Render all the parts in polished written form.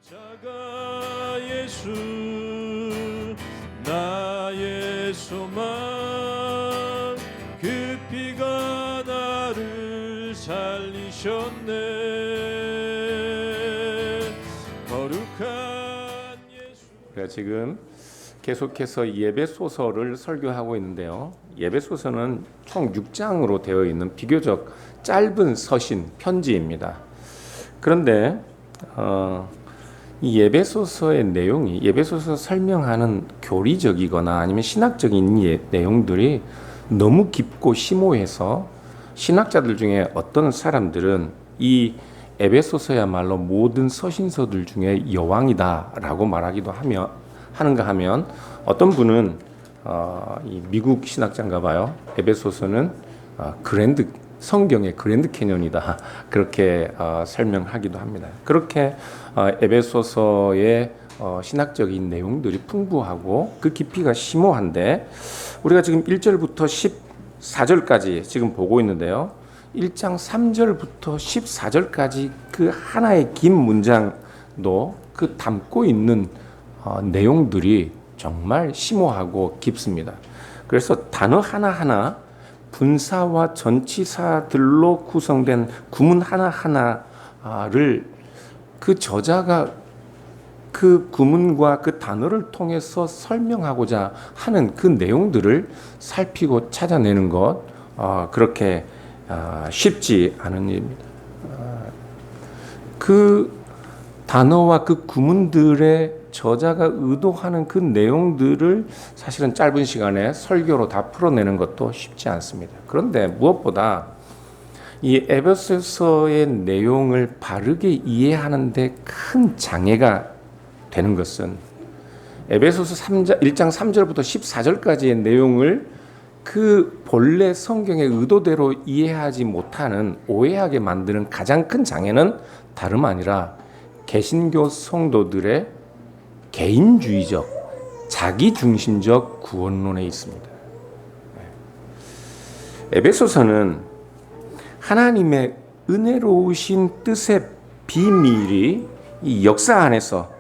자가 예수 나의 소망 그 피가 나를 살리셨네 거룩한 예수. 우리가 지금 계속해서 예배소서를 설교하고 있는데요. 예배소서는 총 6장으로 되어 있는 비교적 짧은 서신, 편지입니다. 그런데 이 예배소서의 내용이 예배소서 설명하는 교리적이거나 아니면 신학적인 내용들이 너무 깊고 심오해서 신학자들 중에 어떤 사람들은 이 에베소서야말로 모든 서신서들 중에 여왕이다라고 말하기도 하는가 하면 어떤 분은 이 미국 신학자인가 봐요. 에베소서는 성경의 그랜드 캐년이다 그렇게 설명하기도 합니다. 그렇게 에베소서의 신학적인 내용들이 풍부하고 그 깊이가 심오한데 우리가 지금 1절부터 14절까지 지금 보고 있는데요. 1장 3절부터 14절까지 그 하나의 긴 문장도 그 담고 있는 내용들이 정말 심오하고 깊습니다. 그래서 단어 하나하나 분사와 전치사들로 구성된 구문 하나하나를 그 저자가 그 구문과 그 단어를 통해서 설명하고자 하는 그 내용들을 살피고 찾아내는 것 그렇게 쉽지 않은 일입니다. 그 단어와 그 구문들의 저자가 의도하는 그 내용들을 사실은 짧은 시간에 설교로 다 풀어내는 것도 쉽지 않습니다. 그런데 무엇보다 이 에베소서의 내용을 바르게 이해하는 데 큰 장애가 되는 것은 에베소서 1장 3절부터 14절까지의 내용을 그 본래 성경의 의도대로 이해하지 못하는 오해하게 만드는 가장 큰 장애는 다름 아니라 개신교 성도들의 개인주의적, 자기중심적 구원론에 있습니다. 에베소서는 하나님의 은혜로우신 뜻의 비밀이 이 역사 안에서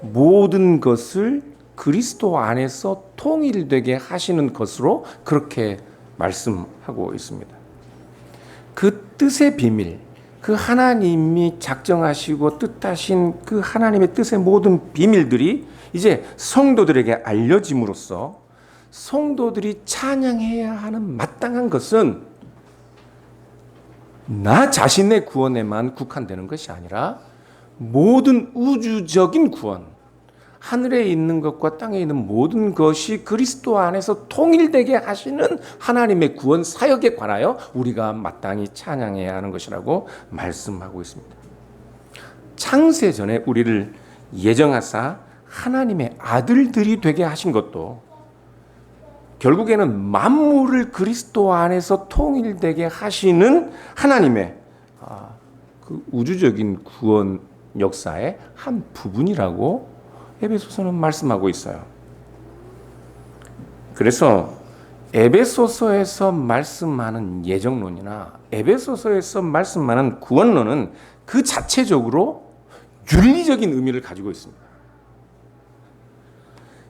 모든 것을 그리스도 안에서 통일되게 하시는 것으로 그렇게 말씀하고 있습니다. 그 뜻의 비밀, 그 하나님이 작정하시고 뜻하신 그 하나님의 뜻의 모든 비밀들이 이제 성도들에게 알려짐으로써 성도들이 찬양해야 하는 마땅한 것은 나 자신의 구원에만 국한되는 것이 아니라 모든 우주적인 구원, 하늘에 있는 것과 땅에 있는 모든 것이 그리스도 안에서 통일되게 하시는 하나님의 구원 사역에 관하여 우리가 마땅히 찬양해야 하는 것이라고 말씀하고 있습니다. 창세 전에 우리를 예정하사 하나님의 아들들이 되게 하신 것도 결국에는 만물을 그리스도 안에서 통일되게 하시는 하나님의 그 우주적인 구원 역사의 한 부분이라고 에베소서는 말씀하고 있어요. 그래서 에베소서에서 말씀하는 예정론이나 에베소서에서 말씀하는 구원론은 그 자체적으로 윤리적인 의미를 가지고 있습니다.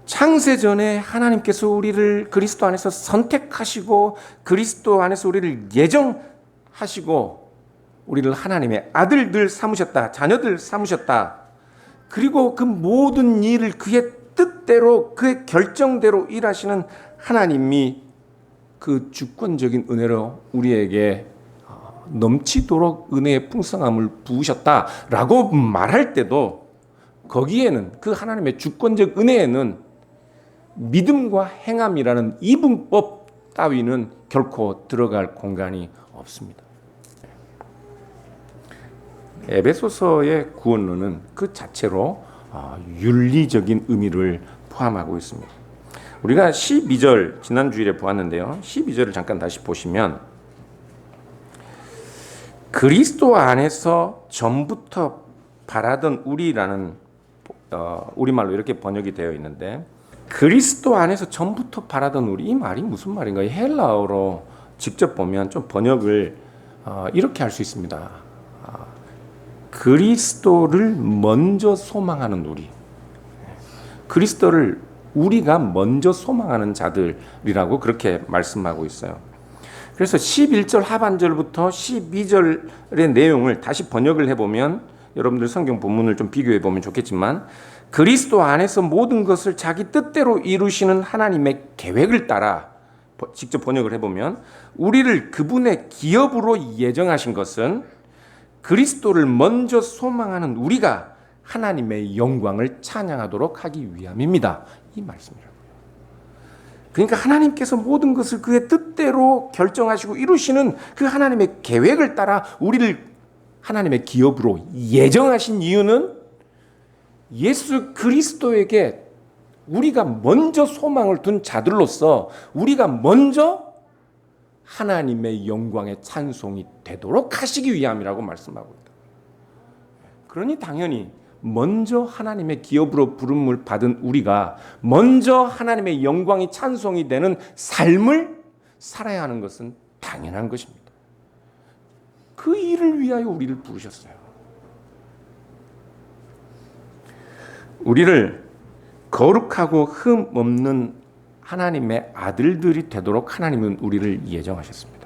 창세 전에 하나님께서 우리를 그리스도 안에서 선택하시고 그리스도 안에서 우리를 예정하시고 우리를 하나님의 아들들 삼으셨다, 자녀들 삼으셨다. 그리고 그 모든 일을 그의 뜻대로 그의 결정대로 일하시는 하나님이 그 주권적인 은혜로 우리에게 넘치도록 은혜의 풍성함을 부으셨다라고 말할 때도 거기에는 그 하나님의 주권적 은혜에는 믿음과 행함이라는 이분법 따위는 결코 들어갈 공간이 없습니다. 에베소서의 구원론은 그 자체로 윤리적인 의미를 포함하고 있습니다. 우리가 12절 지난 주일에 보았는데요. 12절을 잠깐 다시 보시면 그리스도 안에서 전부터 바라던 우리라는 우리말로 이렇게 번역이 되어 있는데 그리스도 안에서 전부터 바라던 우리 이 말이 무슨 말인가요? 헬라어로 직접 보면 좀 번역을 이렇게 할 수 있습니다. 그리스도를 먼저 소망하는 우리, 그리스도를 우리가 먼저 소망하는 자들이라고 그렇게 말씀하고 있어요. 그래서 11절 하반절부터 12절의 내용을 다시 번역을 해보면, 여러분들 성경 본문을 좀 비교해 보면 좋겠지만, 그리스도 안에서 모든 것을 자기 뜻대로 이루시는 하나님의 계획을 따라, 직접 번역을 해보면, 우리를 그분의 기업으로 예정하신 것은 그리스도를 먼저 소망하는 우리가 하나님의 영광을 찬양하도록 하기 위함입니다. 이 말씀이라고요. 그러니까 하나님께서 모든 것을 그의 뜻대로 결정하시고 이루시는 그 하나님의 계획을 따라 우리를 하나님의 기업으로 예정하신 이유는 예수 그리스도에게 우리가 먼저 소망을 둔 자들로서 우리가 먼저 하나님의 영광의 찬송이 되도록 하시기 위함이라고 말씀하고 있다. 그러니 당연히 먼저 하나님의 기업으로 부름을 받은 우리가 먼저 하나님의 영광이 찬송이 되는 삶을 살아야 하는 것은 당연한 것입니다. 그 일을 위하여 우리를 부르셨어요. 우리를 거룩하고 흠 없는 하나님의 아들들이 되도록 하나님은 우리를 예정하셨습니다.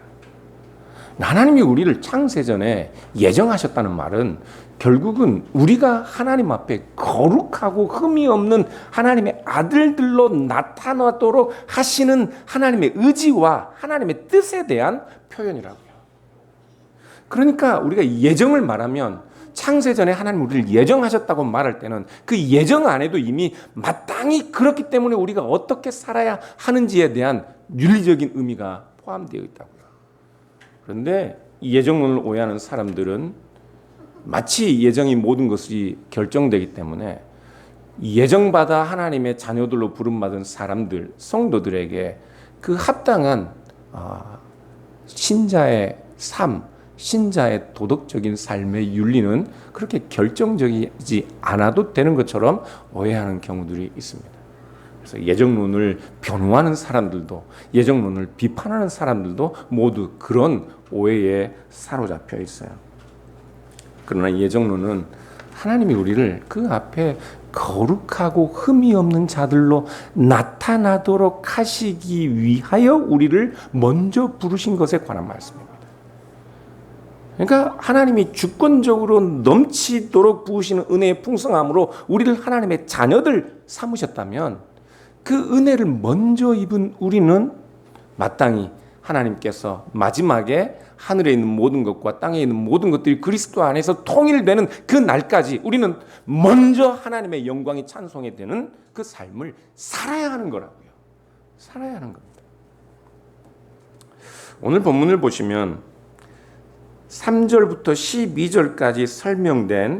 하나님이 우리를 창세전에 예정하셨다는 말은 결국은 우리가 하나님 앞에 거룩하고 흠이 없는 하나님의 아들들로 나타나도록 하시는 하나님의 의지와 하나님의 뜻에 대한 표현이라고요. 그러니까 우리가 예정을 말하면 창세전에 하나님 우리를 예정하셨다고 말할 때는 그 예정 안에도 이미 마땅히 그렇기 때문에 우리가 어떻게 살아야 하는지에 대한 윤리적인 의미가 포함되어 있다고요. 그런데 이 예정론을 오해하는 사람들은 마치 예정이 모든 것이 결정되기 때문에 예정받아 하나님의 자녀들로 부름받은 사람들, 성도들에게 그 합당한 신자의 삶, 신자의 도덕적인 삶의 윤리는 그렇게 결정적이지 않아도 되는 것처럼 오해하는 경우들이 있습니다. 그래서 예정론을 변호하는 사람들도 예정론을 비판하는 사람들도 모두 그런 오해에 사로잡혀 있어요. 그러나 예정론은 하나님이 우리를 그 앞에 거룩하고 흠이 없는 자들로 나타나도록 하시기 위하여 우리를 먼저 부르신 것에 관한 말씀입니다. 그러니까 하나님이 주권적으로 넘치도록 부으시는 은혜의 풍성함으로 우리를 하나님의 자녀들 삼으셨다면 그 은혜를 먼저 입은 우리는 마땅히 하나님께서 마지막에 하늘에 있는 모든 것과 땅에 있는 모든 것들이 그리스도 안에서 통일되는 그 날까지 우리는 먼저 하나님의 영광이 찬송이 되는 그 삶을 살아야 하는 거라고요. 살아야 하는 겁니다. 오늘 본문을 보시면 3절부터 12절까지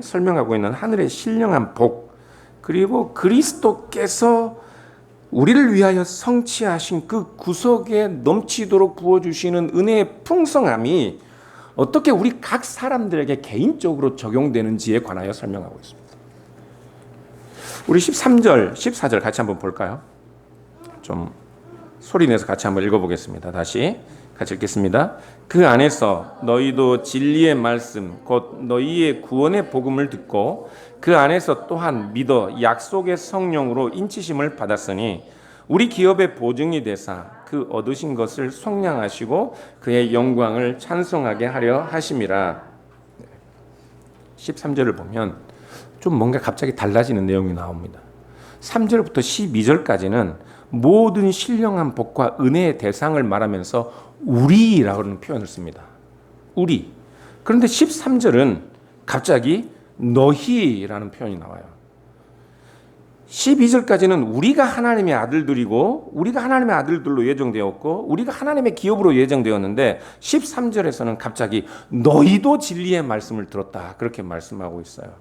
설명하고 있는 하늘의 신령한 복, 그리고 그리스도께서 우리를 위하여 성취하신 그 구속에 넘치도록 부어주시는 은혜의 풍성함이 어떻게 우리 각 사람들에게 개인적으로 적용되는지에 관하여 설명하고 있습니다. 우리 13절, 14절 같이 한번 볼까요? 좀 소리 내서 같이 한번 읽어보겠습니다. 다시 같이 읽겠습니다. 그 안에서 너희도 진리의 말씀 곧 너희의 구원의 복음을 듣고 그 안에서 또한 믿어 약속의 성령으로 인치심을 받았으니 우리 기업의 보증이 되사 그 얻으신 것을 속량하시고 그의 영광을 찬송하게 하려 하심이라. 13절을 보면 좀 뭔가 갑자기 달라지는 내용이 나옵니다. 3절부터 12절까지는 모든 신령한 복과 은혜의 대상을 말하면서 우리라는 표현을 씁니다. 우리. 그런데 13절은 갑자기 너희라는 표현이 나와요. 12절까지는 우리가 하나님의 아들들이고 우리가 하나님의 아들들로 예정되었고 우리가 하나님의 기업으로 예정되었는데 13절에서는 갑자기 너희도 진리의 말씀을 들었다 그렇게 말씀하고 있어요.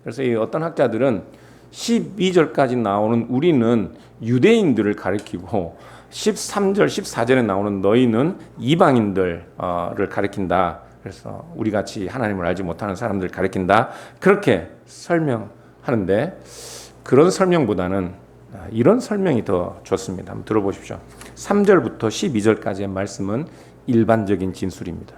그래서 이 어떤 학자들은 12절까지 나오는 우리는 유대인들을 가리키고 13절, 14절에 나오는 너희는 이방인들을 가리킨다. 그래서 우리같이 하나님을 알지 못하는 사람들을 가리킨다. 그렇게 설명하는데 그런 설명보다는 이런 설명이 더 좋습니다. 한번 들어보십시오. 3절부터 12절까지의 말씀은 일반적인 진술입니다.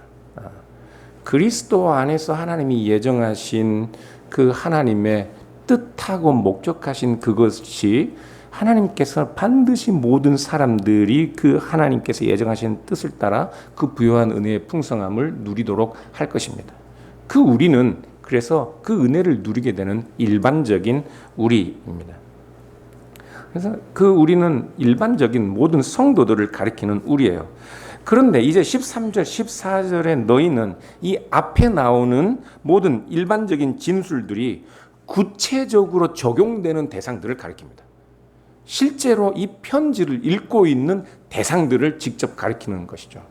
그리스도 안에서 하나님이 예정하신 그 하나님의 뜻하고 목적하신 그것이 하나님께서 반드시 모든 사람들이 그 하나님께서 예정하신 뜻을 따라 그 부요한 은혜의 풍성함을 누리도록 할 것입니다. 그 우리는 그래서 그 은혜를 누리게 되는 일반적인 우리입니다. 그래서 그 우리는 일반적인 모든 성도들을 가리키는 우리예요. 그런데 이제 13절, 14절에 너희는 이 앞에 나오는 모든 일반적인 진술들이 구체적으로 적용되는 대상들을 가리킵니다. 실제로 이 편지를 읽고 있는 대상들을 직접 가리키는 것이죠.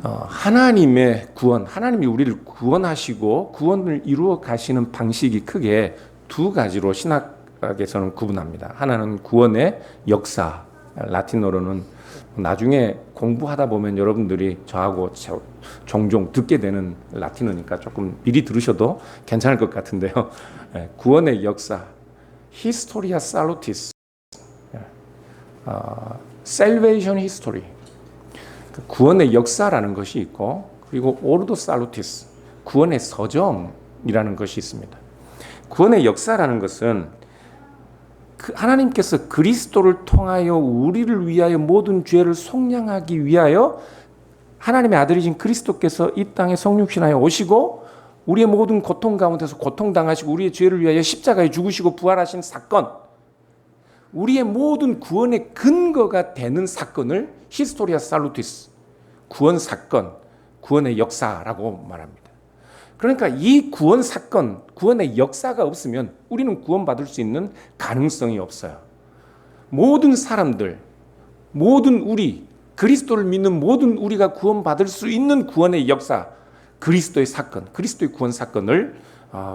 하나님의 구원, 하나님이 우리를 구원하시고 구원을 이루어 가시는 방식이 크게 두 가지로 신학에서는 구분합니다. 하나는 구원의 역사, 라틴어로는 나중에 공부하다 보면 여러분들이 저하고 종종 듣게 되는 라틴어니까 조금 미리 들으셔도 괜찮을 것 같은데요. 구원의 역사, 히스토리아 살루티스, 셀베이션 히스토리, 구원의 역사라는 것이 있고, 그리고 오르도 살루티스, 구원의 서정이라는 것이 있습니다. 구원의 역사라는 것은 하나님께서 그리스도를 통하여 우리를 위하여 모든 죄를 속량하기 위하여 하나님의 아들이신 그리스도께서 이 땅에 성육신하여 오시고 우리의 모든 고통 가운데서 고통당하시고 우리의 죄를 위하여 십자가에 죽으시고 부활하신 사건, 우리의 모든 구원의 근거가 되는 사건을 히스토리아 살루티스, 구원 사건, 구원의 역사라고 말합니다. 그러니까 이 구원 사건, 구원의 역사가 없으면 우리는 구원받을 수 있는 가능성이 없어요. 모든 사람들, 모든 우리, 그리스도를 믿는 모든 우리가 구원받을 수 있는 구원의 역사, 그리스도의 사건, 그리스도의 구원 사건을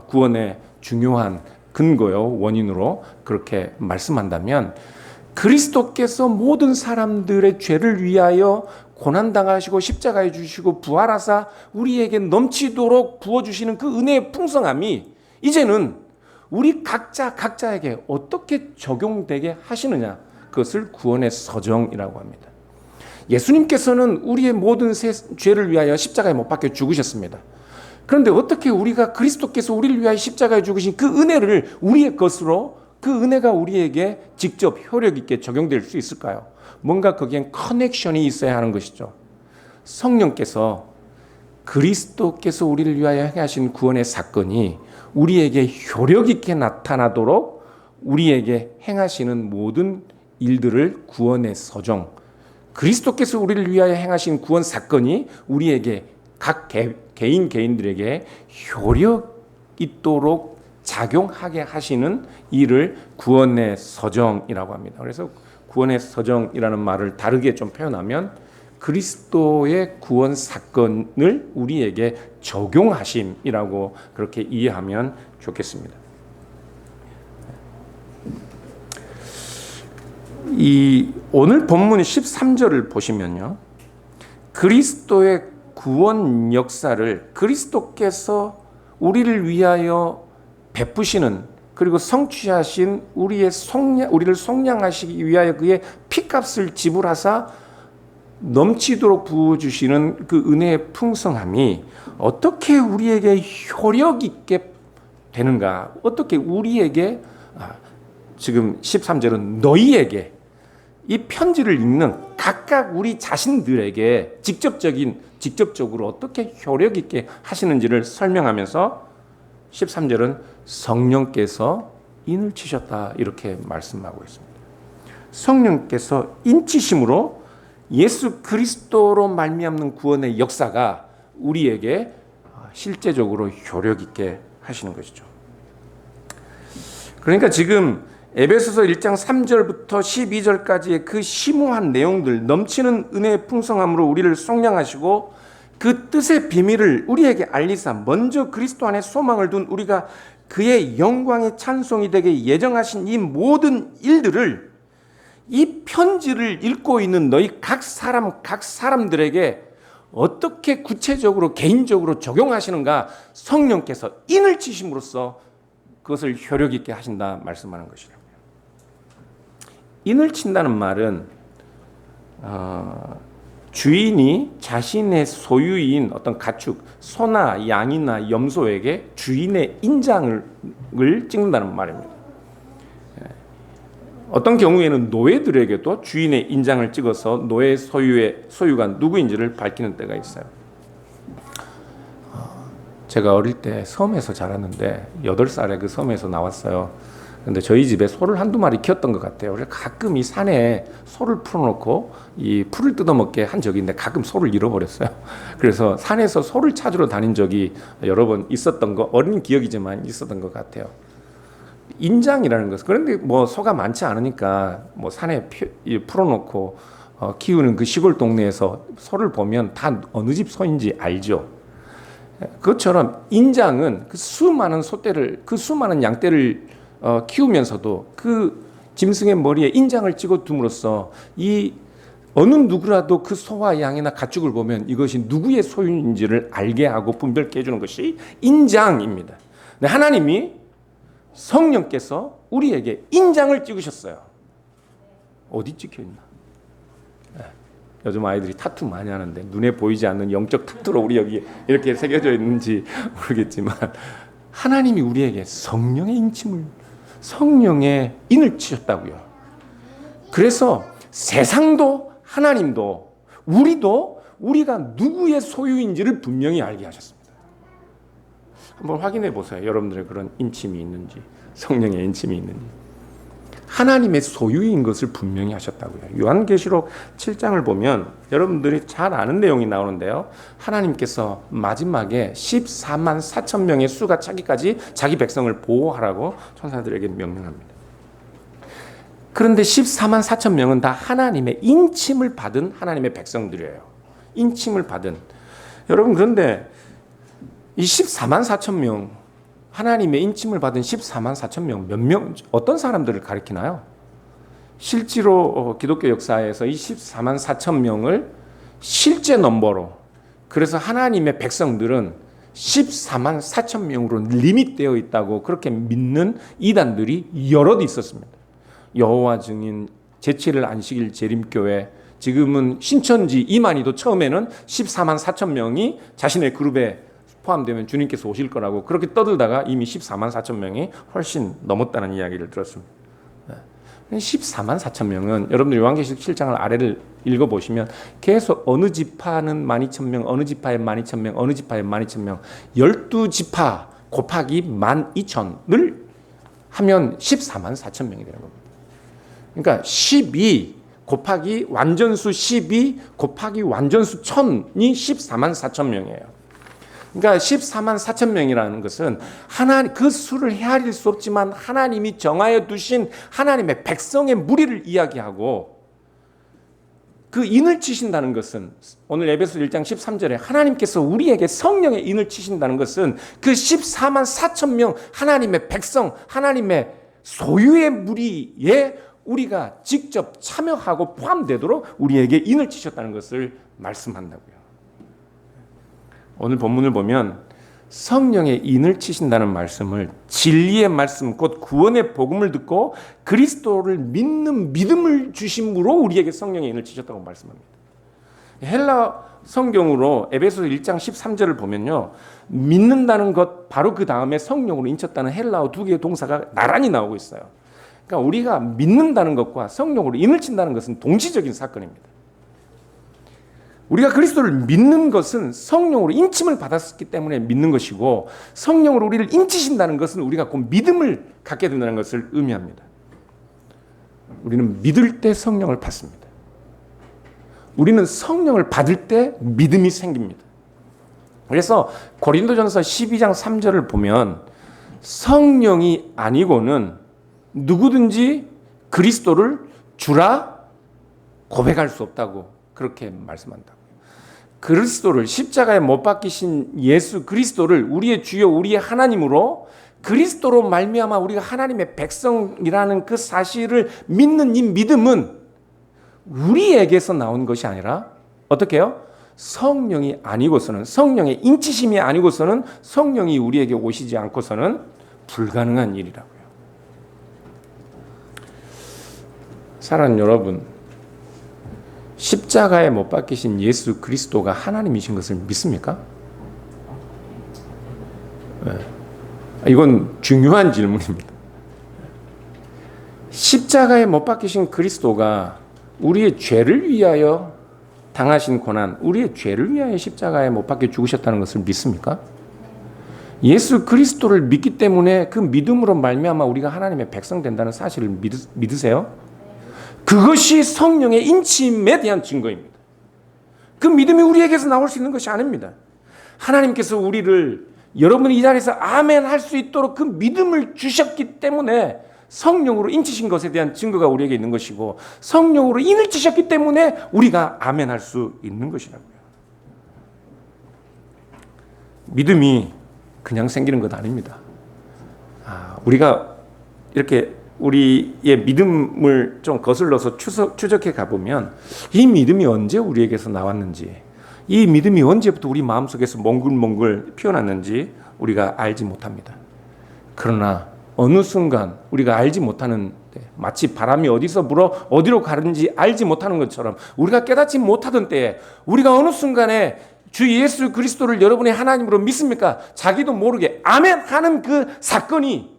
구원의 중요한 근거요, 원인으로 그렇게 말씀한다면 그리스도께서 모든 사람들의 죄를 위하여 고난당하시고 십자가에 주시고 부활하사 우리에게 넘치도록 부어주시는 그 은혜의 풍성함이 이제는 우리 각자에게 어떻게 적용되게 하시느냐, 그것을 구원의 서정이라고 합니다. 예수님께서는 우리의 모든 죄를 위하여 십자가에 못 박혀 죽으셨습니다. 그런데 어떻게 우리가 그리스도께서 우리를 위하여 십자가에 죽으신 그 은혜를 우리의 것으로, 그 은혜가 우리에게 직접 효력 있게 적용될 수 있을까요? 뭔가 거기엔 커넥션이 있어야 하는 것이죠. 성령께서, 그리스도께서 우리를 위하여 행하신 구원의 사건이 우리에게 효력 있게 나타나도록 우리에게 행하시는 모든 일들을 구원의 서정, 그리스도께서 우리를 위하여 행하신 구원 사건이 우리에게 각 개인들에게 효력 있도록 작용하게 하시는 일을 구원의 서정이라고 합니다. 그래서 구원의 서정이라는 말을 다르게 좀 표현하면 그리스도의 구원 사건을 우리에게 적용하심이라고 그렇게 이해하면 좋겠습니다. 이 오늘 본문 13절을 보시면요, 그리스도의 구원 역사를 그리스도께서 우리를 위하여 베푸시는, 그리고 성취하신 우리를 속량하시기 위하여 그의 피값을 지불하사 넘치도록 부어주시는 그 은혜의 풍성함이 어떻게 우리에게 효력 있게 되는가, 어떻게 우리에게, 지금 13절은 너희에게, 이 편지를 읽는 각각 우리 자신들에게 직접적으로 어떻게 효력 있게 하시는지를 설명하면서 13절은 성령께서 인을 치셨다, 이렇게 말씀하고 있습니다. 성령께서 인치심으로 예수 그리스도로 말미암는 구원의 역사가 우리에게 실제적으로 효력 있게 하시는 것이죠. 그러니까 지금 에베소서 1장 3절부터 12절까지의 그 심오한 내용들, 넘치는 은혜의 풍성함으로 우리를 속량하시고 그 뜻의 비밀을 우리에게 알리사 먼저 그리스도 안에 소망을 둔 우리가 그의 영광의 찬송이 되게 예정하신 이 모든 일들을 이 편지를 읽고 있는 너희 각 사람들에게 어떻게 구체적으로 개인적으로 적용하시는가, 성령께서 인을 치심으로써 그것을 효력 있게 하신다 말씀하는 것이랍니다. 인을 친다는 말은 주인이 자신의 소유인 어떤 가축, 소나 양이나 염소에게 주인의 인장을 찍는다는 말입니다. 어떤 경우에는 노예들에게도 주인의 인장을 찍어서 노예 소유가 누구인지를 밝히는 때가 있어요. 제가 어릴 때 섬에서 자랐는데 8살에 그 섬에서 나왔어요. 근데 저희 집에 소를 한두 마리 키웠던 것 같아요. 그래서 가끔 이 산에 소를 풀어놓고 이 풀을 뜯어먹게 한 적이 있는데 가끔 소를 잃어버렸어요. 그래서 산에서 소를 찾으러 다닌 적이 여러 번 있었던 거, 어린 기억이지만 있었던 것 같아요. 인장이라는 것은, 그런데 뭐 소가 많지 않으니까 뭐 산에 풀어놓고 키우는 그 시골 동네에서 소를 보면 다 어느 집 소인지 알죠. 그것처럼 인장은 그 수많은 소떼를, 그 수많은 양떼를 키우면서도 그 짐승의 머리에 인장을 찍어 둠으로써 이 어느 누구라도 그 소와 양이나 가축을 보면 이것이 누구의 소유인지를 알게 하고 분별케 해주는 것이 인장입니다. 근데 하나님이 성령께서 우리에게 인장을 찍으셨어요. 어디 찍혀 있나? 요즘 아이들이 타투 많이 하는데 눈에 보이지 않는 영적 타투로 우리 여기 이렇게 새겨져 있는지 모르겠지만 하나님이 우리에게 성령의 인침을, 성령의 인을 치셨다고요. 그래서 세상도 하나님도 우리도 우리가 누구의 소유인지를 분명히 알게 하셨습니다. 한번 확인해 보세요. 여러분들의 그런 인침이 있는지, 성령의 인침이 있는지. 하나님의 소유인 것을 분명히 하셨다고요. 요한계시록 7장을 보면 여러분들이 잘 아는 내용이 나오는데요. 하나님께서 마지막에 14만 4천 명의 수가 차기까지 자기 백성을 보호하라고 천사들에게 명령합니다. 그런데 14만 4천 명은 다 하나님의 인침을 받은 하나님의 백성들이에요. 인침을 받은. 여러분, 그런데 이 14만 4천 명, 하나님의 인침을 받은 14만 4천 명, 몇 명, 어떤 사람들을 가리키나요? 실제로 기독교 역사에서 이 14만 4천 명을 실제 넘버로, 그래서 하나님의 백성들은 14만 4천 명으로 리밋되어 있다고 그렇게 믿는 이단들이 여럿 있었습니다. 여호와 증인, 제7일 안식일 재림교회, 지금은 신천지 이만희도 처음에는 14만 4천 명이 자신의 그룹에 포함되면 주님께서 오실 거라고 그렇게 떠들다가 이미 14만 4천 명이 훨씬 넘었다는 이야기를 들었습니다. 14만 4천 명은 여러분들 요한계시록 7장을 아래를 읽어보시면 계속 어느 지파는 12,000명, 어느 지파에 12,000명, 어느 지파에 12,000명, 12지파 곱하기 12,000을 하면 14만 4천 명이 되는 겁니다. 그러니까 12 곱하기 완전수 12 곱하기 완전수 1000이 14만 4천 명이에요. 그러니까 14만 4천 명이라는 것은 하나님, 그 수를 헤아릴 수 없지만 하나님이 정하여 두신 하나님의 백성의 무리를 이야기하고, 그 인을 치신다는 것은 오늘 에베소 1장 13절에 하나님께서 우리에게 성령의 인을 치신다는 것은 그 14만 4천 명 하나님의 백성, 하나님의 소유의 무리에 우리가 직접 참여하고 포함되도록 우리에게 인을 치셨다는 것을 말씀한다고요. 오늘 본문을 보면 성령의 인을 치신다는 말씀을 진리의 말씀, 곧 구원의 복음을 듣고 그리스도를 믿는 믿음을 주심으로 우리에게 성령의 인을 치셨다고 말씀합니다. 헬라 성경으로 에베소 1장 13절을 보면요, 믿는다는 것 바로 그 다음에 성령으로 인쳤다는 헬라어 두 개의 동사가 나란히 나오고 있어요. 그러니까 우리가 믿는다는 것과 성령으로 인을 친다는 것은 동시적인 사건입니다. 우리가 그리스도를 믿는 것은 성령으로 인침을 받았기 때문에 믿는 것이고, 성령으로 우리를 인치신다는 것은 우리가 곧 믿음을 갖게 된다는 것을 의미합니다. 우리는 믿을 때 성령을 받습니다. 우리는 성령을 받을 때 믿음이 생깁니다. 그래서 고린도전서 12장 3절을 보면 성령이 아니고는 누구든지 그리스도를 주라 고백할 수 없다고 그렇게 말씀한다고요. 그리스도를, 십자가에 못 박히신 예수 그리스도를 우리의 주여, 우리의 하나님으로, 그리스도로 말미암아 우리가 하나님의 백성이라는 그 사실을 믿는 이 믿음은 우리에게서 나온 것이 아니라 어떻게 해요? 성령이 아니고서는, 성령의 인치심이 아니고서는, 성령이 우리에게 오시지 않고서는 불가능한 일이라고요. 사랑하는 여러분, 십자가에 못 박히신 예수 그리스도가 하나님이신 것을 믿습니까? 이건 중요한 질문입니다. 십자가에 못 박히신 그리스도가 우리의 죄를 위하여 당하신 고난, 우리의 죄를 위하여 십자가에 못 박혀 죽으셨다는 것을 믿습니까? 예수 그리스도를 믿기 때문에 그 믿음으로 말미암아 우리가 하나님의 백성 된다는 사실을 믿으세요? 그것이 성령의 인침에 대한 증거입니다. 그 믿음이 우리에게서 나올 수 있는 것이 아닙니다. 하나님께서 우리를 여러분이 이 자리에서 아멘 할 수 있도록 그 믿음을 주셨기 때문에 성령으로 인치신 것에 대한 증거가 우리에게 있는 것이고, 성령으로 인을 치셨기 때문에 우리가 아멘 할 수 있는 것이라고요. 믿음이 그냥 생기는 것 아닙니다. 우리가 이렇게 우리의 믿음을 좀 거슬러서 추적해 가보면 이 믿음이 언제 우리에게서 나왔는지, 이 믿음이 언제부터 우리 마음속에서 몽글몽글 피어났는지 우리가 알지 못합니다. 그러나 어느 순간 우리가 알지 못하는, 마치 바람이 어디서 불어 어디로 가는지 알지 못하는 것처럼 우리가 깨닫지 못하던 때에 우리가 어느 순간에 주 예수 그리스도를 여러분의 하나님으로 믿습니까? 자기도 모르게 아멘 하는 그 사건이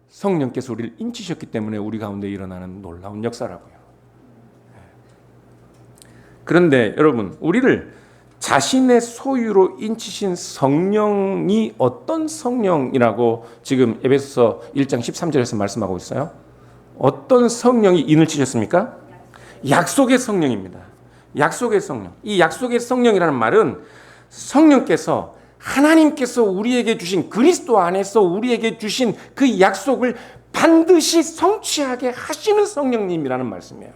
성령께서 우리를 인치셨기 때문에 우리 가운데 일어나는 놀라운 역사라고요. 그런데 여러분, 우리를 자신의 소유로 인치신 성령이 어떤 성령이라고 지금 에베소서 1장 13절에서 말씀하고 있어요? 어떤 성령이 인을 치셨습니까? 약속의 성령입니다. 약속의 성령. 이 약속의 성령이라는 말은 성령께서, 하나님께서 우리에게 주신, 그리스도 안에서 우리에게 주신 그 약속을 반드시 성취하게 하시는 성령님이라는 말씀이에요.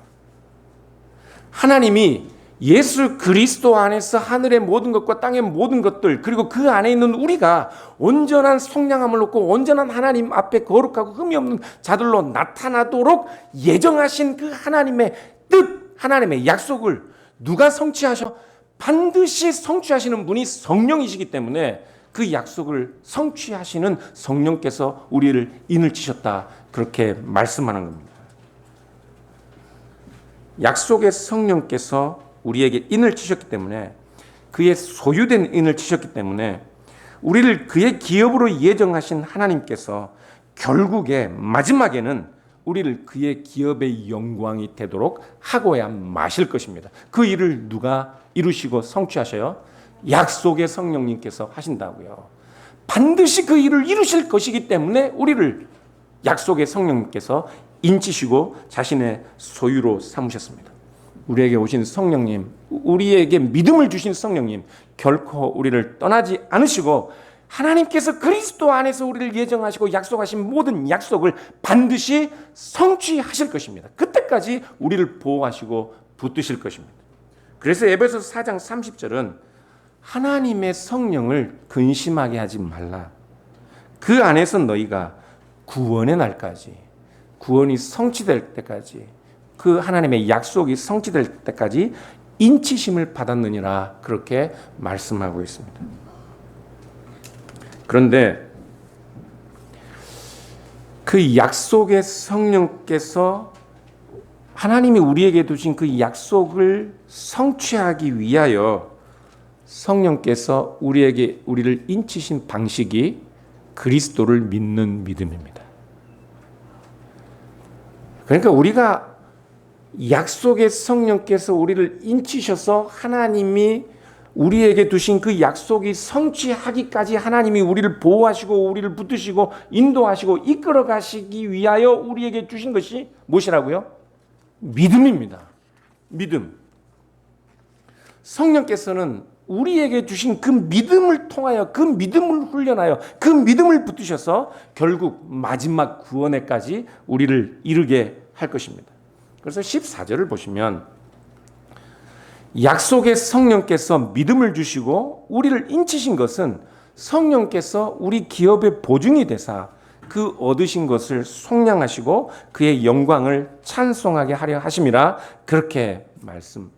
하나님이 예수 그리스도 안에서 하늘의 모든 것과 땅의 모든 것들, 그리고 그 안에 있는 우리가 온전한 성량함을 얻고 온전한 하나님 앞에 거룩하고 흠이 없는 자들로 나타나도록 예정하신 그 하나님의 뜻, 하나님의 약속을 누가 성취하셔? 반드시 성취하시는 분이 성령이시기 때문에 그 약속을 성취하시는 성령께서 우리를 인을 치셨다, 그렇게 말씀하는 겁니다. 약속의 성령께서 우리에게 인을 치셨기 때문에, 그의 소유된 인을 치셨기 때문에 우리를 그의 기업으로 예정하신 하나님께서 결국에 마지막에는 우리를 그의 기업의 영광이 되도록 하고야 마실 것입니다. 그 일을 누가 이루시고 성취하셔요? 약속의 성령님께서 하신다고요. 반드시 그 일을 이루실 것이기 때문에 우리를 약속의 성령님께서 인치시고 자신의 소유로 삼으셨습니다. 우리에게 오신 성령님, 우리에게 믿음을 주신 성령님, 결코 우리를 떠나지 않으시고 하나님께서 그리스도 안에서 우리를 예정하시고 약속하신 모든 약속을 반드시 성취하실 것입니다. 그때까지 우리를 보호하시고 붙드실 것입니다. 그래서 에베소서 4장 30절은 하나님의 성령을 근심하게 하지 말라. 그 안에서 너희가 구원의 날까지, 구원이 성취될 때까지, 그 하나님의 약속이 성취될 때까지 인치심을 받았느니라, 그렇게 말씀하고 있습니다. 그런데 그 약속의 성령께서, 하나님이 우리에게 두신 그 약속을 성취하기 위하여 성령께서 우리를 인치신 방식이 그리스도를 믿는 믿음입니다. 그러니까 우리가 약속의 성령께서 우리를 인치셔서 하나님이 우리에게 두신 그 약속이 성취하기까지 하나님이 우리를 보호하시고 우리를 붙드시고 인도하시고 이끌어 가시기 위하여 우리에게 주신 것이 무엇이라고요? 믿음입니다. 믿음. 성령께서는 우리에게 주신 그 믿음을 통하여, 그 믿음을 훈련하여, 그 믿음을 붙드셔서 결국 마지막 구원에까지 우리를 이르게 할 것입니다. 그래서 14절을 보시면 약속의 성령께서 믿음을 주시고 우리를 인치신 것은 성령께서 우리 기업의 보증이 되사 그 얻으신 것을 속량하시고 그의 영광을 찬송하게 하려 하심이라, 그렇게 말씀합니다.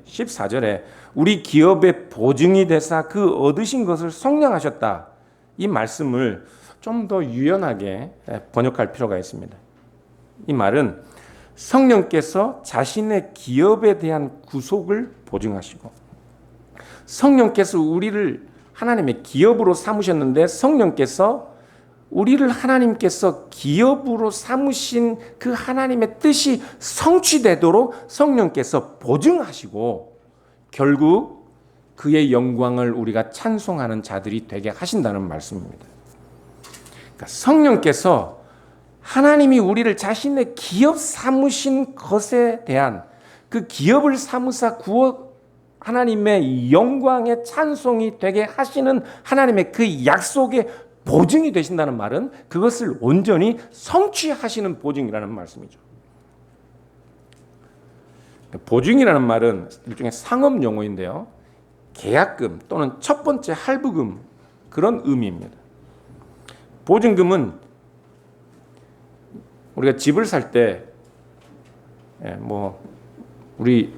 14절에 우리 기업의 보증이 되사 그 얻으신 것을 속량하셨다, 이 말씀을 좀 더 유연하게 번역할 필요가 있습니다. 이 말은 성령께서 자신의 기업에 대한 구속을 보증하시고, 성령께서 우리를 하나님의 기업으로 삼으셨는데, 성령께서 우리를 하나님께서 기업으로 삼으신 그 하나님의 뜻이 성취되도록 성령께서 보증하시고, 결국 그의 영광을 우리가 찬송하는 자들이 되게 하신다는 말씀입니다. 그러니까 성령께서 하나님이 우리를 자신의 기업 삼으신 것에 대한 그 기업을 삼으사 구워 하나님의 영광의 찬송이 되게 하시는 하나님의 그 약속의 보증이 되신다는 말은 그것을 온전히 성취하시는 보증이라는 말씀이죠. 보증이라는 말은 일종의 상업 용어인데요, 계약금 또는 첫 번째 할부금, 그런 의미입니다. 보증금은 우리가 집을 살 때, 우리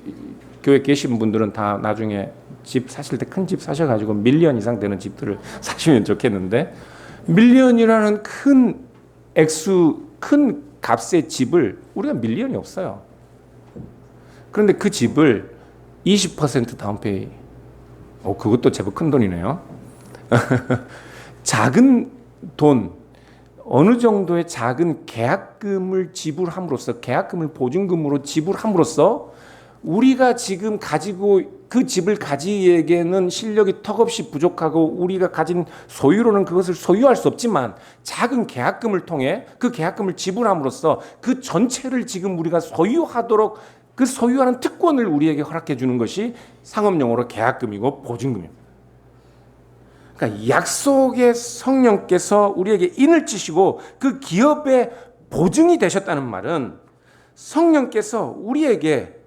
교회 계신 분들은 다 나중에 집 사실 때 큰 집 사셔가지고 밀리언 이상 되는 집들을 사시면 좋겠는데, 밀리언이라는 큰 액수, 큰 값의 집을 우리가 밀리언이 없어요. 그런데 그 집을 20% 다운페이, 그것도 제법 큰 돈이네요. 작은 돈, 어느 정도의 작은 계약금을 지불함으로써, 계약금을 보증금으로 지불함으로써 우리가 지금 가지고 그 집을 가지기에는 실력이 턱없이 부족하고 우리가 가진 소유로는 그것을 소유할 수 없지만, 작은 계약금을 통해 그 계약금을 지불함으로써 그 전체를 지금 우리가 소유하도록 그 소유하는 특권을 우리에게 허락해 주는 것이 상업용어로 계약금이고 보증금입니다. 그러니까 약속의 성령께서 우리에게 인을 치시고 그 기업의 보증이 되셨다는 말은, 성령께서 우리에게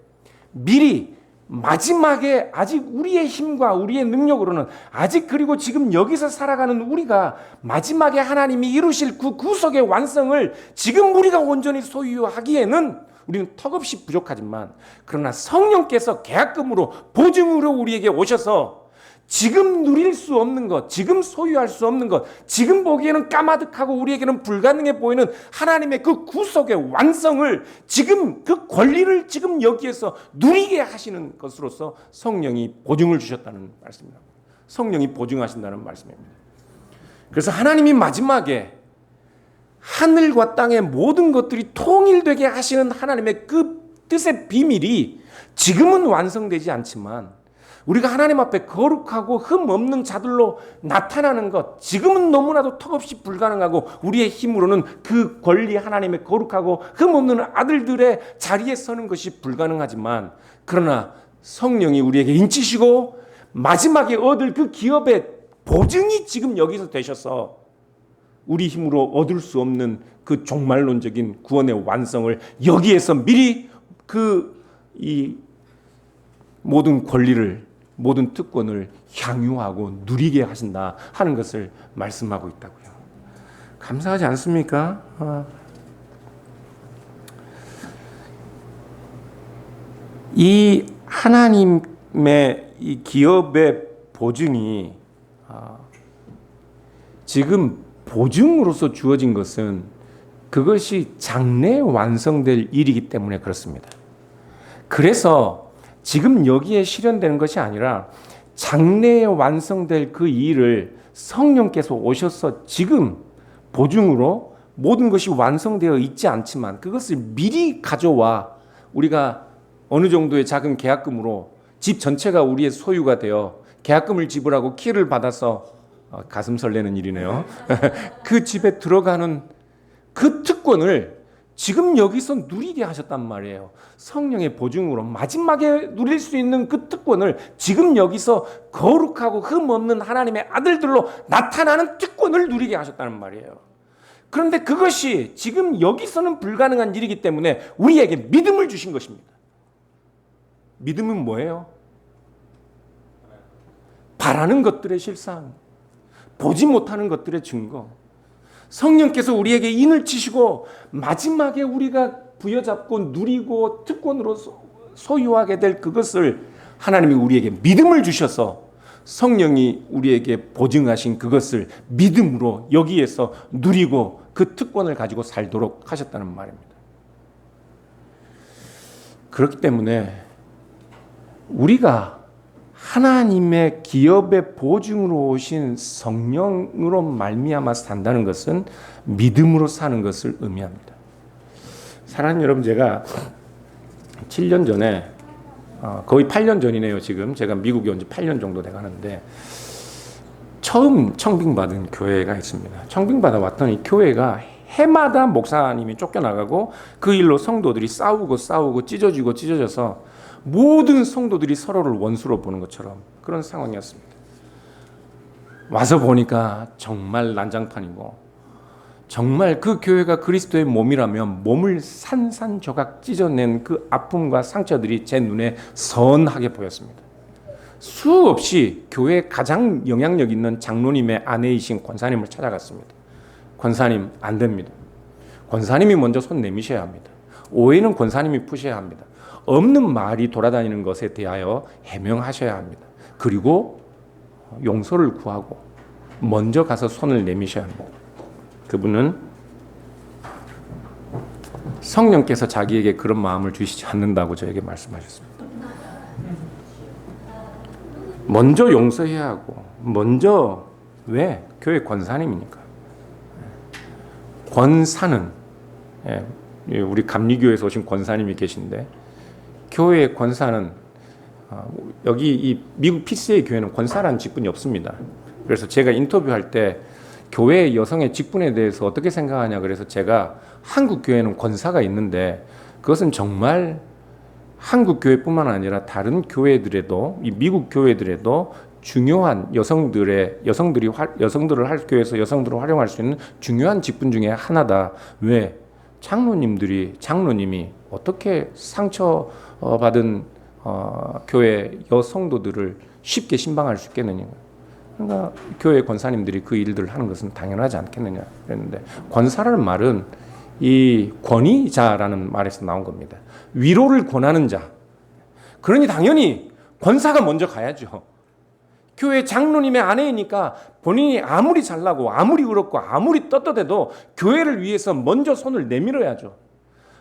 미리 마지막에 아직 우리의 힘과 우리의 능력으로는 아직, 그리고 지금 여기서 살아가는 우리가 마지막에 하나님이 이루실 그 구속의 완성을 지금 우리가 온전히 소유하기에는 우리는 턱없이 부족하지만, 그러나 성령께서 계약금으로 보증으로 우리에게 오셔서 지금 누릴 수 없는 것, 지금 소유할 수 없는 것, 지금 보기에는 까마득하고 우리에게는 불가능해 보이는 하나님의 그 구속의 완성을, 지금 그 권리를 지금 여기에서 누리게 하시는 것으로서 성령이 보증을 주셨다는 말씀입니다. 성령이 보증하신다는 말씀입니다. 그래서 하나님이 마지막에 하늘과 땅의 모든 것들이 통일되게 하시는 하나님의 그 뜻의 비밀이 지금은 완성되지 않지만, 우리가 하나님 앞에 거룩하고 흠 없는 자들로 나타나는 것, 지금은 너무나도 턱없이 불가능하고 우리의 힘으로는 그 권리, 하나님의 거룩하고 흠 없는 아들들의 자리에 서는 것이 불가능하지만, 그러나 성령이 우리에게 인치시고 마지막에 얻을 그 기업의 보증이 지금 여기서 되셔서 우리 힘으로 얻을 수 없는 그 종말론적인 구원의 완성을 여기에서 미리 이 모든 권리를, 모든 특권을 향유하고 누리게 하신다 하는 것을 말씀하고 있다고요. 감사하지 않습니까? 이 하나님의 이 기업의 보증이 지금 보증으로서 주어진 것은 그것이 장래에 완성될 일이기 때문에 그렇습니다. 그래서 지금 여기에 실현되는 것이 아니라 장래에 완성될 그 일을 성령께서 오셔서 지금 보증으로 모든 것이 완성되어 있지 않지만 그것을 미리 가져와 우리가 어느 정도의 작은 계약금으로 집 전체가 우리의 소유가 되어 계약금을 지불하고 키를 받아서 가슴 설레는 일이네요. 그 집에 들어가는 그 특권을 지금 여기서 누리게 하셨단 말이에요. 성령의 보증으로 마지막에 누릴 수 있는 그 특권을 지금 여기서 거룩하고 흠 없는 하나님의 아들들로 나타나는 특권을 누리게 하셨다는 말이에요. 그런데 그것이 지금 여기서는 불가능한 일이기 때문에 우리에게 믿음을 주신 것입니다. 믿음은 뭐예요? 바라는 것들의 실상, 보지 못하는 것들의 증거. 성령께서 우리에게 인을 치시고 마지막에 우리가 부여잡고 누리고 특권으로 소유하게 될 그것을 하나님이 우리에게 믿음을 주셔서 성령이 우리에게 보증하신 그것을 믿음으로 여기에서 누리고 그 특권을 가지고 살도록 하셨다는 말입니다. 그렇기 때문에 우리가 하나님의 기업의 보증으로 오신 성령으로 말미암아 산다는 것은 믿음으로 사는 것을 의미합니다. 사랑하는 여러분, 제가 7년 전에 거의 8년 전이네요. 지금 제가 미국에 온 지 8년 정도 돼가는데 처음 청빙받은 교회가 있습니다. 청빙받아 왔더니 교회가 해마다 목사님이 쫓겨나가고 그 일로 성도들이 싸우고 찢어져서 모든 성도들이 서로를 원수로 보는 것처럼 그런 상황이었습니다. 와서 보니까 정말 난장판이고, 정말 그 교회가 그리스도의 몸이라면 몸을 산산조각 찢어낸 그 아픔과 상처들이 제 눈에 선하게 보였습니다. 수없이 교회에 가장 영향력 있는 장로님의 아내이신 권사님을 찾아갔습니다. 권사님, 안 됩니다. 권사님이 먼저 손 내미셔야 합니다. 오해는 권사님이 푸셔야 합니다. 없는 말이 돌아다니는 것에 대하여 해명하셔야 합니다. 그리고 용서를 구하고 먼저 가서 손을 내미셔야 합니다. 그분은 성령께서 자기에게 그런 마음을 주시지 않는다고 저에게 말씀하셨습니다. 먼저 용서해야 하고, 먼저, 왜? 교회 권사님이니까. 권사는, 우리 감리교에서 오신 권사님이 계신데, 교회의 권사는, 여기 이 미국 PCA 교회는 권사라는 직분이 없습니다. 그래서 제가 인터뷰할 때 교회 여성의 직분에 대해서 어떻게 생각하냐 그래서 제가 한국 교회는 권사가 있는데 그것은 정말 한국 교회뿐만 아니라 다른 교회들에도, 이 미국 교회들에도 중요한 여성들을 교회에서 여성들을 활용할 수 있는 중요한 직분 중에 하나다. 왜? 장로님이 어떻게 상처받은 교회 여성도들을 쉽게 신방할 수 있겠느냐. 그러니까 교회 권사님들이 그 일들을 하는 것은 당연하지 않겠느냐 그랬는데, 권사라는 말은 이 권위자라는 말에서 나온 겁니다. 위로를 권하는 자. 그러니 당연히 권사가 먼저 가야죠. 교회 장로님의 아내이니까 본인이 아무리 잘나고 아무리 의롭고 아무리 떳떳해도 교회를 위해서 먼저 손을 내밀어야죠.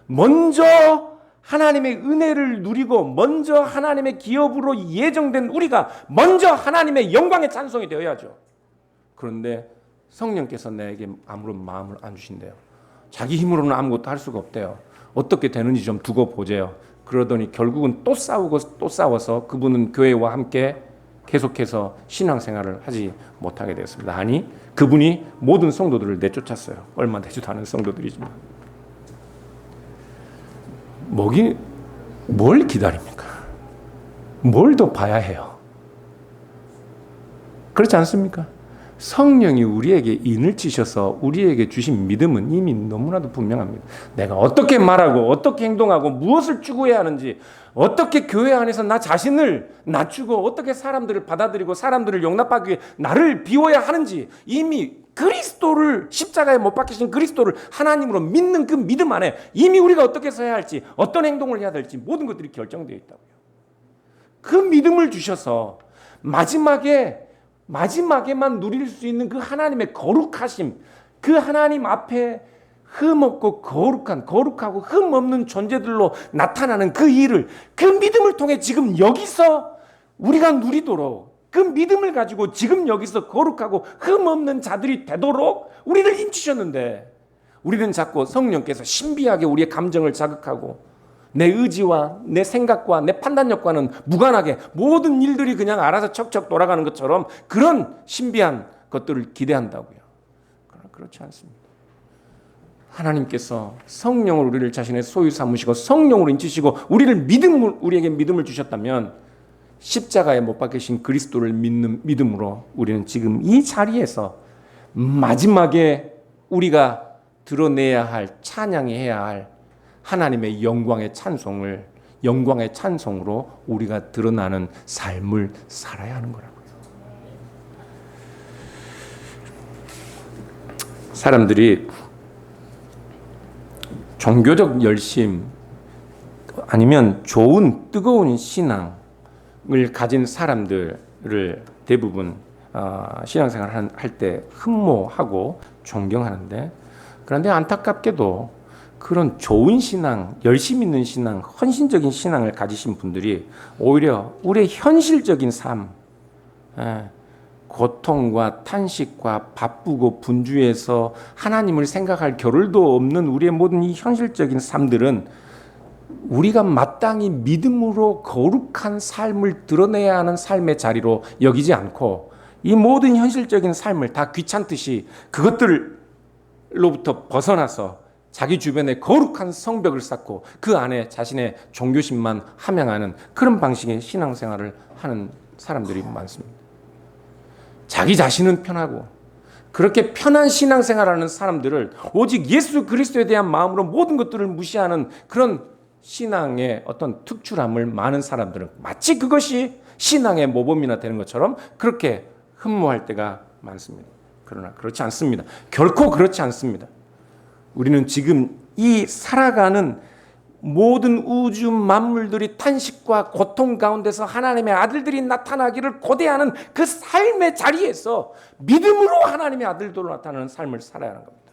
먼저 하나님의 은혜를 누리고 먼저 하나님의 기업으로 예정된 우리가 먼저 하나님의 영광의 찬송이 되어야죠. 그런데 성령께서 내게 아무런 마음을 안 주신대요. 자기 힘으로는 아무것도 할 수가 없대요. 어떻게 되는지 좀 두고 보재요. 그러더니 결국은 또 싸워서 그분은 교회와 함께 계속해서 신앙생활을 하지 못하게 되었습니다. 아니, 그분이 모든 성도들을 내쫓았어요. 얼마 되지도 않은 성도들이지만. 뭘 기다립니까? 뭘 더 봐야 해요? 그렇지 않습니까? 성령이 우리에게 인을 치셔서 우리에게 주신 믿음은 이미 너무나도 분명합니다. 내가 어떻게 말하고 어떻게 행동하고 무엇을 추구해야 하는지, 어떻게 교회 안에서 나 자신을 낮추고 어떻게 사람들을 받아들이고 사람들을 용납하기 위해 나를 비워야 하는지, 이미 그리스도를, 십자가에 못 박히신 그리스도를 하나님으로 믿는 그 믿음 안에 이미 우리가 어떻게 서야 할지, 어떤 행동을 해야 될지 모든 것들이 결정되어 있다고요. 그 믿음을 주셔서 마지막에만 누릴 수 있는 그 하나님의 거룩하심, 그 하나님 앞에 흠없고 거룩하고 흠없는 존재들로 나타나는 그 일을, 그 믿음을 통해 지금 여기서 우리가 누리도록, 그 믿음을 가지고 지금 여기서 거룩하고 흠없는 자들이 되도록 우리를 인치셨는데, 우리는 자꾸 성령께서 신비하게 우리의 감정을 자극하고 내 의지와 내 생각과 내 판단력과는 무관하게 모든 일들이 그냥 알아서 척척 돌아가는 것처럼 그런 신비한 것들을 기대한다고요. 그러나 그렇지 않습니다. 하나님께서 성령을 우리를 자신의 소유 삼으시고 성령으로 인치시고 우리에게 믿음을 주셨다면, 십자가에 못 박히신 그리스도를 믿는 믿음으로 우리는 지금 이 자리에서 마지막에 우리가 드러내야 할, 찬양해야 할 하나님의 영광의 찬송으로 우리가 드러나는 삶을 살아야 하는 거라고요. 사람들이 종교적 열심 아니면 좋은 뜨거운 신앙을 가진 사람들을 대부분 신앙생활 할 때 흠모하고 존경하는데, 그런데 안타깝게도 그런 좋은 신앙, 열심 있는 신앙, 헌신적인 신앙을 가지신 분들이 오히려 우리의 현실적인 삶, 고통과 탄식과 바쁘고 분주해서 하나님을 생각할 겨를도 없는 우리의 모든 이 현실적인 삶들은 우리가 마땅히 믿음으로 거룩한 삶을 드러내야 하는 삶의 자리로 여기지 않고 이 모든 현실적인 삶을 다 귀찮듯이 그것들로부터 벗어나서 자기 주변에 거룩한 성벽을 쌓고 그 안에 자신의 종교심만 함양하는 그런 방식의 신앙생활을 하는 사람들이 많습니다. 자기 자신은 편하고 그렇게 편한 신앙생활하는 사람들을 오직 예수 그리스도에 대한 마음으로 모든 것들을 무시하는 그런 신앙의 어떤 특출함을 많은 사람들은 마치 그것이 신앙의 모범이나 되는 것처럼 그렇게 흠모할 때가 많습니다. 그러나 그렇지 않습니다. 결코 그렇지 않습니다. 우리는 지금 이 살아가는 모든 우주 만물들이 탄식과 고통 가운데서 하나님의 아들들이 나타나기를 고대하는 그 삶의 자리에서 믿음으로 하나님의 아들들로 나타나는 삶을 살아야 하는 겁니다.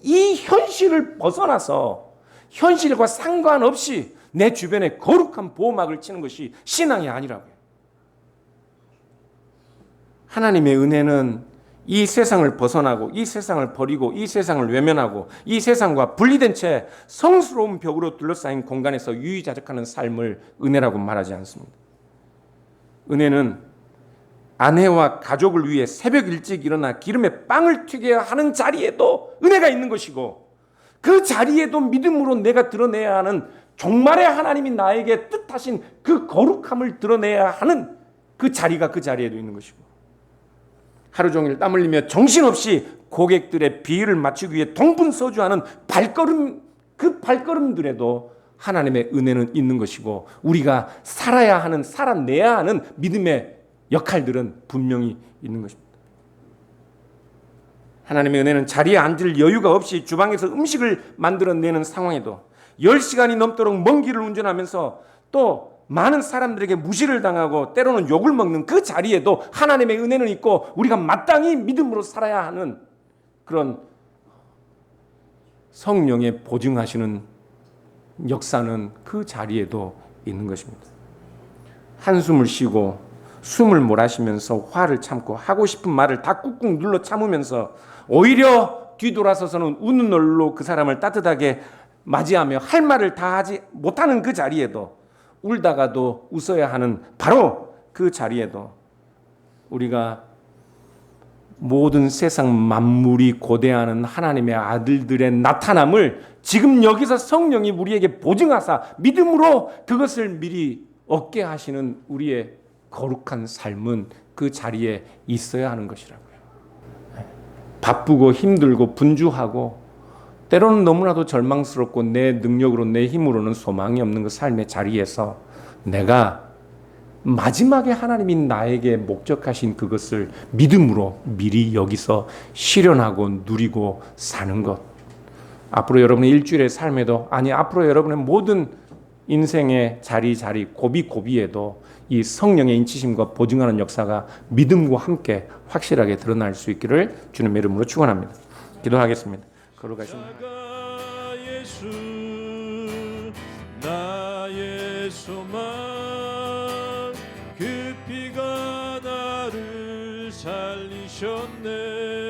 이 현실을 벗어나서 현실과 상관없이 내 주변에 거룩한 보호막을 치는 것이 신앙이 아니라고요. 하나님의 은혜는 이 세상을 벗어나고 이 세상을 버리고 이 세상을 외면하고 이 세상과 분리된 채 성스러운 벽으로 둘러싸인 공간에서 유유자적하는 삶을 은혜라고 말하지 않습니다. 은혜는 아내와 가족을 위해 새벽 일찍 일어나 기름에 빵을 튀겨야 하는 자리에도 은혜가 있는 것이고 그 자리에도 믿음으로 내가 드러내야 하는 종말의 하나님이 나에게 뜻하신 그 거룩함을 드러내야 하는 그 자리가 그 자리에도 있는 것이고 하루 종일 땀 흘리며 정신없이 고객들의 비위를 맞추기 위해 동분서주하는 그 발걸음들에도 하나님의 은혜는 있는 것이고 우리가 살아야 하는 살아내야 하는 믿음의 역할들은 분명히 있는 것입니다. 하나님의 은혜는 자리에 앉을 여유가 없이 주방에서 음식을 만들어내는 상황에도 10시간이 넘도록 먼 길을 운전하면서 또 많은 사람들에게 무시를 당하고 때로는 욕을 먹는 그 자리에도 하나님의 은혜는 있고 우리가 마땅히 믿음으로 살아야 하는 그런 성령의 보증하시는 역사는 그 자리에도 있는 것입니다. 한숨을 쉬고 숨을 몰아쉬면서 화를 참고 하고 싶은 말을 다 꾹꾹 눌러 참으면서 오히려 뒤돌아서서는 웃는 얼로 그 사람을 따뜻하게 맞이하며 할 말을 다 하지 못하는 그 자리에도 울다가도 웃어야 하는 바로 그 자리에도 우리가 모든 세상 만물이 고대하는 하나님의 아들들의 나타남을 지금 여기서 성령이 우리에게 보증하사 믿음으로 그것을 미리 얻게 하시는 우리의 거룩한 삶은 그 자리에 있어야 하는 것이라고요. 바쁘고 힘들고 분주하고 때로는 너무나도 절망스럽고 내 능력으로 내 힘으로는 소망이 없는 그 삶의 자리에서 내가 마지막에 하나님이 나에게 목적하신 그것을 믿음으로 미리 여기서 실현하고 누리고 사는 것. 앞으로 여러분의 일주일의 삶에도 아니 앞으로 여러분의 모든 인생의 자리 고비에도 이 성령의 인치심과 보증하는 역사가 믿음과 함께 확실하게 드러날 수 있기를 주님의 이름으로 축원합니다. 기도하겠습니다. 거룩하신 예수 나의 소망 그 피가 나를 살리셨네